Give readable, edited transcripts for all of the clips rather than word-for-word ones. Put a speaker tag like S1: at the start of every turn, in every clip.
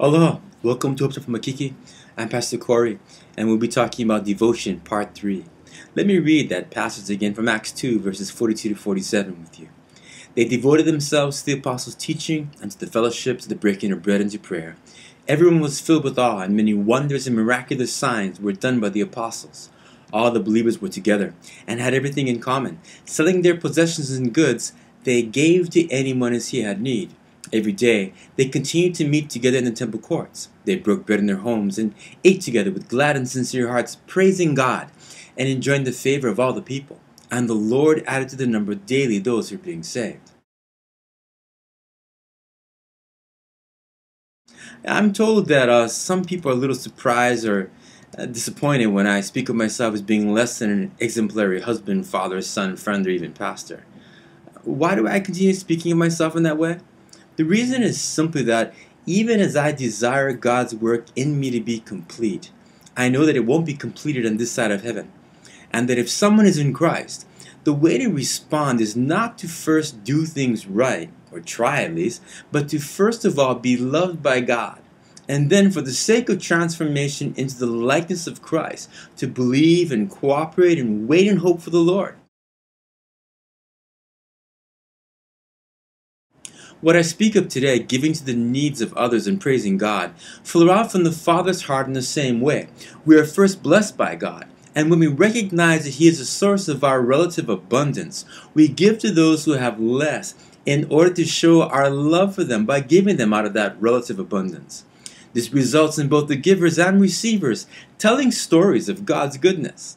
S1: Aloha, welcome to Hopes from Makiki. I'm Pastor Corey, and we'll be talking about devotion, part 3. Let me read that passage again from Acts 2, verses 42 to 47 with you. They devoted themselves to the apostles' teaching, and to the fellowship, to the breaking of bread, and to prayer. Everyone was filled with awe, and many wonders and miraculous signs were done by the apostles. All the believers were together, and had everything in common. Selling their possessions and goods, they gave to anyone as he had need. Every day, they continued to meet together in the temple courts. They broke bread in their homes and ate together with glad and sincere hearts, praising God and enjoying the favor of all the people. And the Lord added to the number daily those who were being saved. I'm told that some people are a little surprised or disappointed when I speak of myself as being less than an exemplary husband, father, son, friend, or even pastor. Why do I continue speaking of myself in that way? The reason is simply that even as I desire God's work in me to be complete, I know that it won't be completed on this side of heaven. And that if someone is in Christ, the way to respond is not to first do things right, or try at least, but to first of all be loved by God. And then for the sake of transformation into the likeness of Christ, to believe and cooperate and wait and hope for the Lord. What I speak of today, giving to the needs of others and praising God, flow out from the Father's heart in the same way. We are first blessed by God, and when we recognize that He is the source of our relative abundance, we give to those who have less in order to show our love for them by giving them out of that relative abundance. This results in both the givers and receivers telling stories of God's goodness.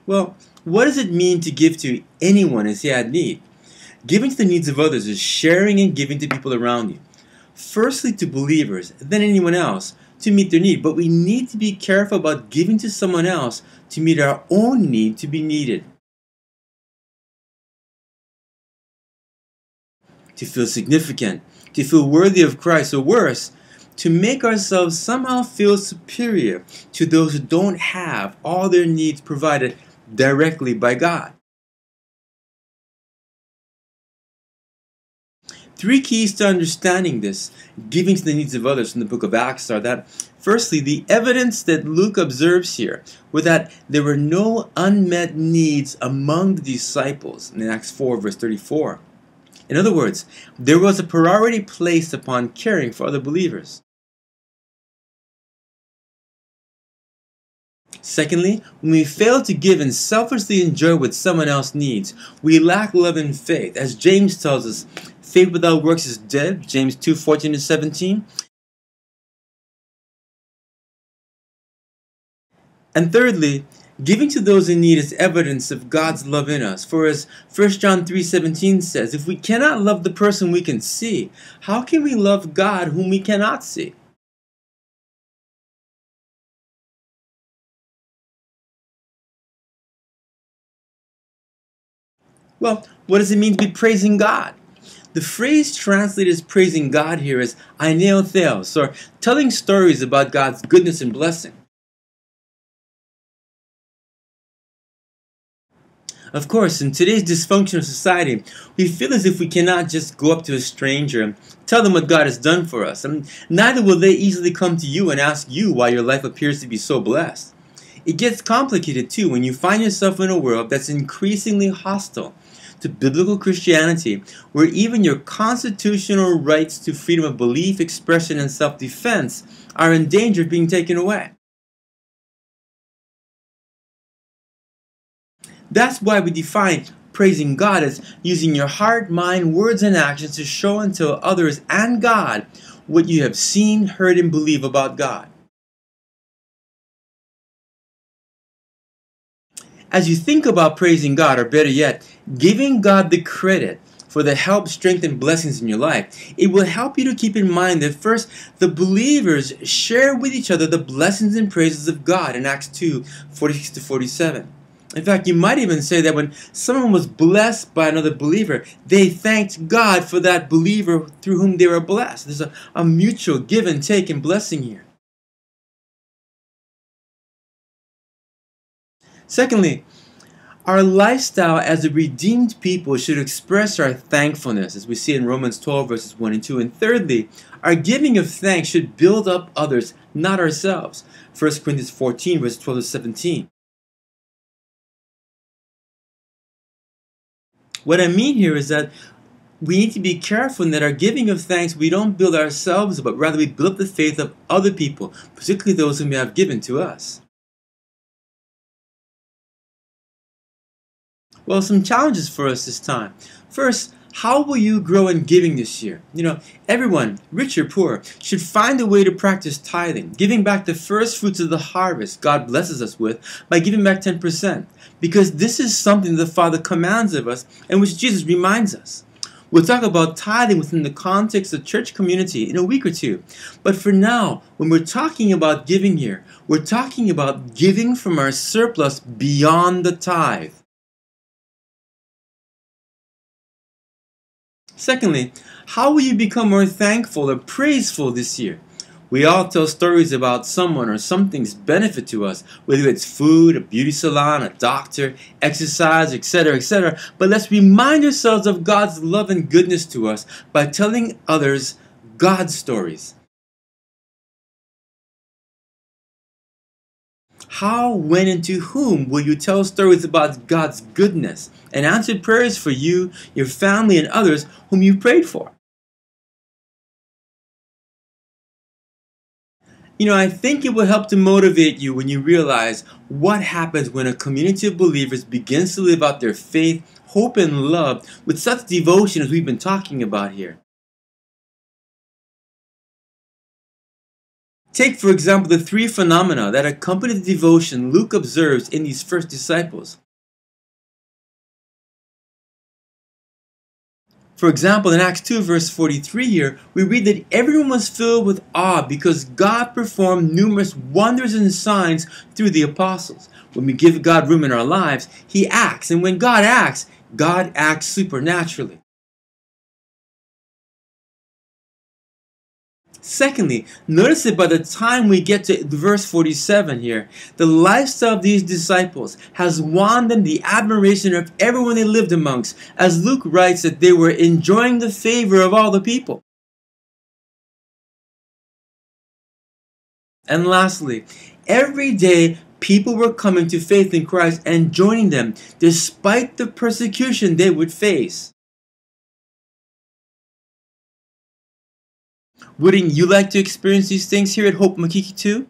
S1: Well, what does it mean to give to anyone as he had need? Giving to the needs of others is sharing and giving to people around you. Firstly to believers, then anyone else, to meet their need. But we need to be careful about giving to someone else to meet our own need to be needed. To feel significant, to feel worthy of Christ, or worse, to make ourselves somehow feel superior to those who don't have all their needs provided directly by God. 3 keys to understanding this, giving to the needs of others, in the book of Acts are that, firstly, the evidence that Luke observes here were that there were no unmet needs among the disciples in Acts 4 verse 34. In other words, there was a priority placed upon caring for other believers. Secondly, when we fail to give and selfishly enjoy what someone else needs, we lack love and faith. As James tells us, faith without works is dead, James 2:14 to 17. And thirdly, giving to those in need is evidence of God's love in us. For as 1 John 3:17 says, if we cannot love the person we can see, how can we love God whom we cannot see? Well, what does it mean to be praising God? The phrase translated as praising God here is aineo theos, or telling stories about God's goodness and blessing. Of course, in today's dysfunctional society, we feel as if we cannot just go up to a stranger and tell them what God has done for us. And neither will they easily come to you and ask you why your life appears to be so blessed. It gets complicated too when you find yourself in a world that's increasingly hostile to biblical Christianity, where even your constitutional rights to freedom of belief, expression, and self-defense are in danger of being taken away. That's why we define praising God as using your heart, mind, words, and actions to show and tell others and God what you have seen, heard, and believe about God. As you think about praising God, or better yet, giving God the credit for the help, strength, and blessings in your life, it will help you to keep in mind that first, the believers share with each other the blessings and praises of God in Acts 2:46 to 47. In fact, you might even say that when someone was blessed by another believer, they thanked God for that believer through whom they were blessed. There's a mutual give and take and blessing here. Secondly, Our lifestyle as a redeemed people should express our thankfulness, as we see in Romans 12 verses 1 and 2. And thirdly, our giving of thanks should build up others, not ourselves. 1 Corinthians 14 verses 12 to 17. What I mean here is that we need to be careful in that our giving of thanks, we don't build ourselves, but rather we build up the faith of other people, particularly those whom we have given to us. Well, some challenges for us this time. First, how will you grow in giving this year? Everyone, rich or poor, should find a way to practice tithing, giving back the first fruits of the harvest God blesses us with by giving back 10%, because this is something the Father commands of us and which Jesus reminds us. We'll talk about tithing within the context of church community in a week or two. But for now, when we're talking about giving here, we're talking about giving from our surplus beyond the tithe. Secondly, how will you become more thankful or praiseful this year? We all tell stories about someone or something's benefit to us, whether it's food, a beauty salon, a doctor, exercise, etc., etc. But let's remind ourselves of God's love and goodness to us by telling others God's stories. How, when, and to whom will you tell stories about God's goodness and answered prayers for you, your family, and others whom you prayed for? I think it will help to motivate you when you realize what happens when a community of believers begins to live out their faith, hope, and love with such devotion as we've been talking about here. Take, for example, the three phenomena that accompany the devotion Luke observes in these first disciples. For example, in Acts 2 verse 43 here, we read that everyone was filled with awe because God performed numerous wonders and signs through the apostles. When we give God room in our lives, He acts. And when God acts supernaturally. Secondly, notice that by the time we get to verse 47 here, the lifestyle of these disciples has won them the admiration of everyone they lived amongst, as Luke writes that they were enjoying the favor of all the people. And lastly, every day people were coming to faith in Christ and joining them despite the persecution they would face. Wouldn't you like to experience these things here at Hope Makiki too?